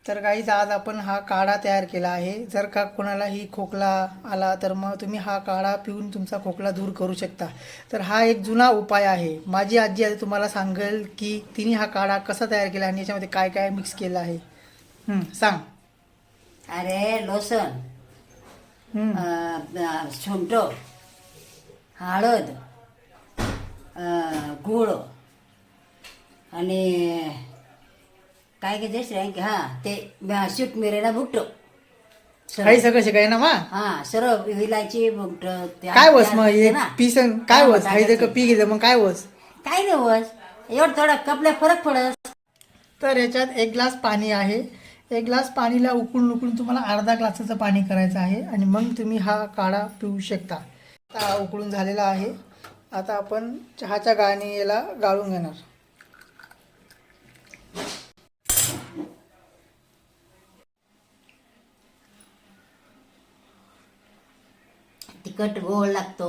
तर गाईज आज आपण हा काढा तयार केला आहे. जर का कोणालाही खोकला आला तर मग तुम्ही हा काढा पिऊन तुमचा खोकला दूर करू शकता. तर हा एक जुना उपाय आहे. माझी आजी आता तुम्हाला सांगेल की तिने हा काढा कसा तयार केला आणि याच्यामध्ये काय काय मिक्स केलं आहे. सांग. अरे लसण, हम्म, सुंठ, हळद, गूळ आणि काय की दुसरं की ते शीट मिरेना बुकट काही सगळं शिकाय ना मा. सर्व विलायची बुकट काय वस मग हे पीसन काय वस हाय जर का पी घेतलं मग काय वस. काय नाही वस एवढं थोडा कपल्या फरक पडत. तर याच्यात 1 ग्लास पाणी आहे. 1 ग्लास पाणीला उकळून उकळून तुम्हाला अर्धा ग्लासाचं पाणी करायचं आहे आणि मग तुम्ही हा काढा पिऊ शकता. आता उकळून झालेला आहे. आता आपण चहाच्या गाळणी याला गाळून घेणार. तिखट गोड लागतो.